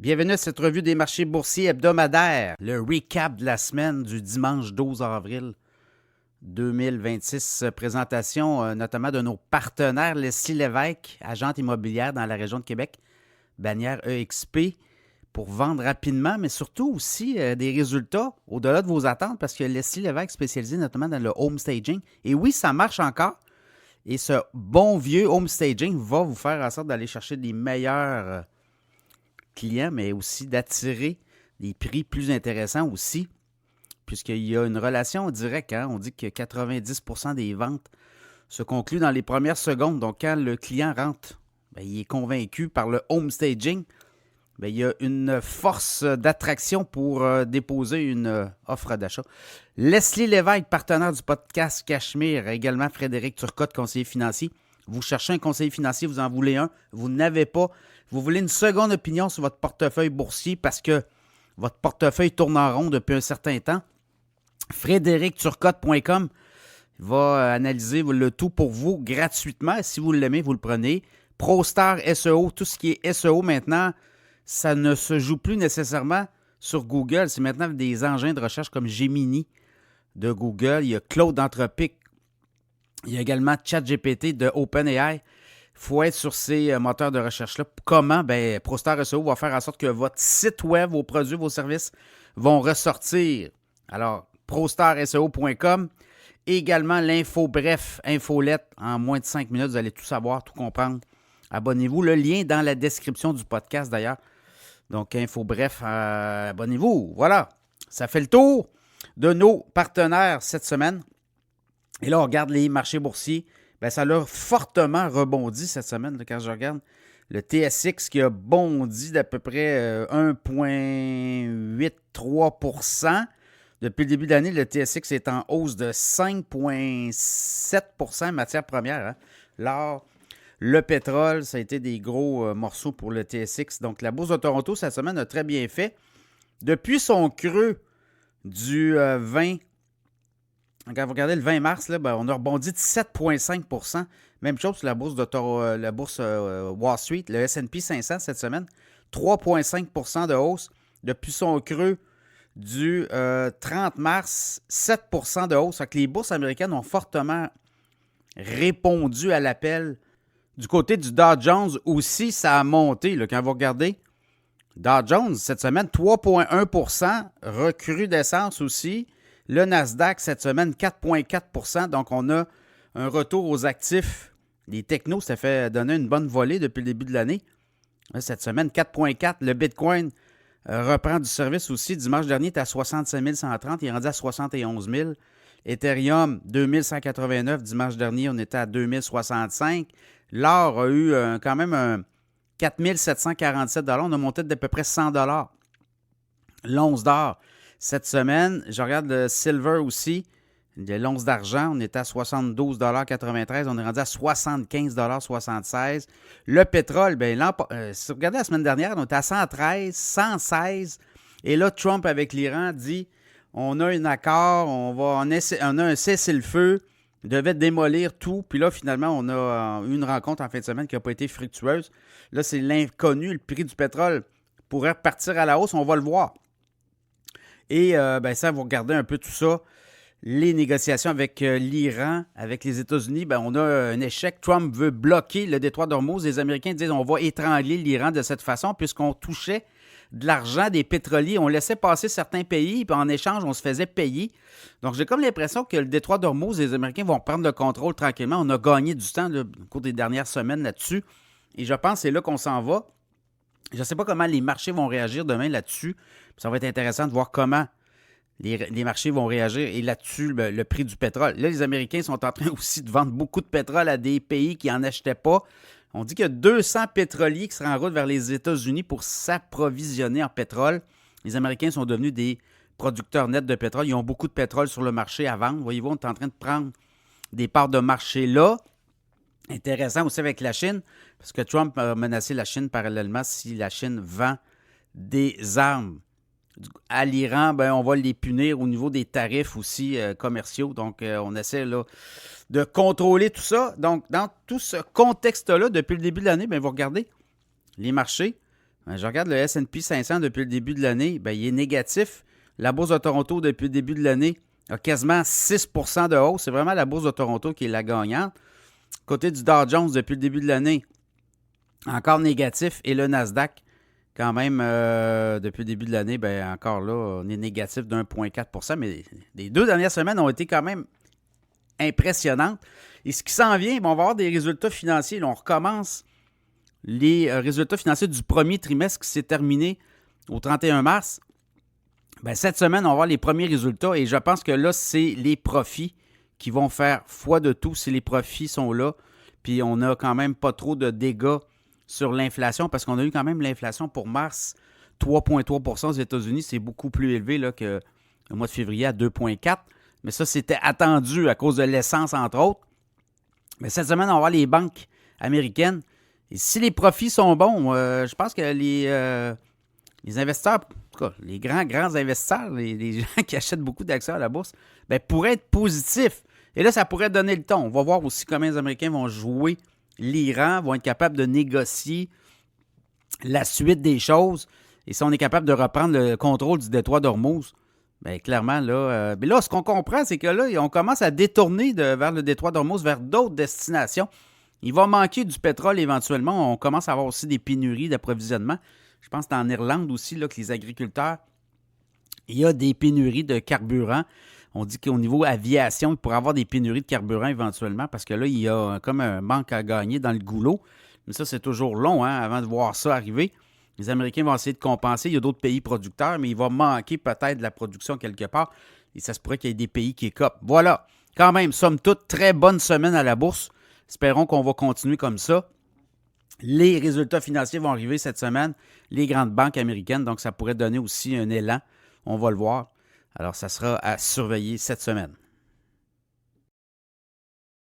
Bienvenue à cette revue des marchés boursiers hebdomadaires, le recap de la semaine du dimanche 12 avril 2026. Présentation notamment de nos partenaires, Leslie Lévesque, agente immobilière dans la région de Québec, bannière EXP, pour vendre rapidement, mais surtout aussi des résultats au-delà de vos attentes, parce que Leslie Lévesque spécialisé notamment dans le home staging. Et oui, ça marche encore. Et ce bon vieux home staging va vous faire en sorte d'aller chercher des meilleurs clients, mais aussi d'attirer des prix plus intéressants aussi, puisqu'il y a une relation directe. On dit que 90% des ventes se concluent dans les premières secondes. Donc, quand le client rentre, il est convaincu par le home staging. Il y a une force d'attraction pour déposer une offre d'achat. Leslie Lévesque, partenaire du podcast Cachemire, également Frédéric Turcotte, conseiller financier. Vous cherchez un conseiller financier, vous en voulez un, vous n'avez pas. Vous voulez une seconde opinion sur votre portefeuille boursier parce que votre portefeuille tourne en rond depuis un certain temps. FrédéricTurcotte.com va analyser le tout pour vous gratuitement. Si vous l'aimez, vous le prenez. ProStar SEO, tout ce qui est SEO maintenant, ça ne se joue plus nécessairement sur Google. C'est maintenant des engins de recherche comme Gemini de Google. Il y a Claude d'Anthropic. Il y a également ChatGPT de OpenAI. Il faut être sur ces moteurs de recherche-là. Comment? ProStar SEO va faire en sorte que votre site web, vos produits, vos services vont ressortir. Alors, ProStarSEO.com. Également l'info bref, infolette. En moins de 5 minutes, vous allez tout savoir, tout comprendre. Abonnez-vous. Le lien dans la description du podcast d'ailleurs. Donc, info bref, abonnez-vous. Voilà. Ça fait le tour de nos partenaires cette semaine. Et là, on regarde les marchés boursiers. Ça a fortement rebondi cette semaine, là, quand je regarde le TSX qui a bondi d'à peu près 1,83%. Depuis le début de l'année, le TSX est en hausse de 5,7% matières premières. L'or, le pétrole, ça a été des gros morceaux pour le TSX. Donc, la bourse de Toronto, cette semaine, a très bien fait. Depuis son creux du 20, quand vous regardez le 20 mars, là, on a rebondi de 7,5%. Même chose sur la bourse la bourse Wall Street, le S&P 500 cette semaine. 3,5% de hausse. Depuis son creux du 30 mars, 7% de hausse. Donc, les bourses américaines ont fortement répondu à l'appel. Du côté du Dow Jones aussi, ça a monté. Là, quand vous regardez, Dow Jones, cette semaine, 3,1%. Recrudescence aussi. Le Nasdaq, cette semaine, 4,4%. Donc, on a un retour aux actifs. Les technos, ça fait donner une bonne volée depuis le début de l'année. Cette semaine, 4,4%. Le Bitcoin reprend du service aussi. Dimanche dernier, il était à 65 130. Il est rendu à 71 000. Ethereum, 2189. Dimanche dernier, on était à 2065. L'or a eu quand même un 4747 $. On a monté d'à peu près 100 $. L'once d'or, cette semaine, je regarde le silver aussi. L'once d'argent, on était à 72,93 $. On est rendu à 75,76 $. Le pétrole, si vous regardez la semaine dernière, on était à 113, 116. Et là, Trump avec l'Iran dit on a un accord, on a un cessez-le-feu, il devait démolir tout. Puis là, finalement, on a eu une rencontre en fin de semaine qui n'a pas été fructueuse. Là, c'est l'inconnu. Le prix du pétrole pourrait repartir à la hausse. On va le voir. Et ça, vous regardez un peu tout ça. Les négociations avec l'Iran, avec les États-Unis, on a un échec. Trump veut bloquer le détroit d'Ormuz. Les Américains disent on va étrangler l'Iran de cette façon puisqu'on touchait de l'argent des pétroliers. On laissait passer certains pays, puis en échange, on se faisait payer. Donc, j'ai comme l'impression que le détroit d'Ormuz, les Américains vont prendre le contrôle tranquillement. On a gagné du temps au cours des dernières semaines là-dessus. Et je pense que c'est là qu'on s'en va. Je ne sais pas comment les marchés vont réagir demain là-dessus. Ça va être intéressant de voir comment les marchés vont réagir. Et là-dessus, le prix du pétrole. Là, les Américains sont en train aussi de vendre beaucoup de pétrole à des pays qui n'en achetaient pas. On dit qu'il y a 200 pétroliers qui seraient en route vers les États-Unis pour s'approvisionner en pétrole. Les Américains sont devenus des producteurs nets de pétrole. Ils ont beaucoup de pétrole sur le marché à vendre. Voyez-vous, on est en train de prendre des parts de marché là. Intéressant aussi avec la Chine, parce que Trump a menacé la Chine parallèlement si la Chine vend des armes à l'Iran, on va les punir au niveau des tarifs aussi commerciaux. Donc, on essaie là, de contrôler tout ça. Donc, dans tout ce contexte-là, depuis le début de l'année, vous regardez les marchés. Je regarde le S&P 500 depuis le début de l'année, bien, il est négatif. La Bourse de Toronto, depuis le début de l'année, a quasiment 6 % de hausse. C'est vraiment la Bourse de Toronto qui est la gagnante. Côté du Dow Jones, depuis le début de l'année, encore négatif. Et le Nasdaq, quand même, depuis le début de l'année, bien, encore là, on est négatif de 1,4 %. Mais les 2 dernières semaines ont été quand même impressionnantes. Et ce qui s'en vient, on va avoir des résultats financiers. Là, on recommence les résultats financiers du premier trimestre qui s'est terminé au 31 mars. Bien, cette semaine, on va voir les premiers résultats et je pense que là, c'est les profits qui vont faire foi de tout si les profits sont là. Puis on n'a quand même pas trop de dégâts sur l'inflation parce qu'on a eu quand même l'inflation pour mars, 3,3 % aux États-Unis. C'est beaucoup plus élevé là, que le mois de février à 2,4 %. Mais ça, c'était attendu à cause de l'essence, entre autres. Mais cette semaine, on va voir les banques américaines. Et si les profits sont bons, je pense que les investisseurs, en tout cas, les grands investisseurs, les gens qui achètent beaucoup d'actions à la bourse, bien, pourraient être positifs. Et là, ça pourrait donner le ton. On va voir aussi comment les Américains vont jouer l'Iran, vont être capables de négocier la suite des choses. Et si on est capable de reprendre le contrôle du détroit d'Ormuz, bien, clairement, là, mais là, ce qu'on comprend, c'est que là, on commence à détourner vers le détroit d'Ormuz, vers d'autres destinations. Il va manquer du pétrole éventuellement. On commence à avoir aussi des pénuries d'approvisionnement. Je pense que c'est en Irlande aussi là, que les agriculteurs, il y a des pénuries de carburant. On dit qu'au niveau aviation, il pourrait y avoir des pénuries de carburant éventuellement parce que là, il y a comme un manque à gagner dans le goulot. Mais ça, c'est toujours long avant de voir ça arriver. Les Américains vont essayer de compenser. Il y a d'autres pays producteurs, mais il va manquer peut-être de la production quelque part. Et ça se pourrait qu'il y ait des pays qui écopent. Voilà. Quand même, somme toute, très bonne semaine à la bourse. Espérons qu'on va continuer comme ça. Les résultats financiers vont arriver cette semaine, les grandes banques américaines, donc ça pourrait donner aussi un élan. On va le voir. Alors, ça sera à surveiller cette semaine.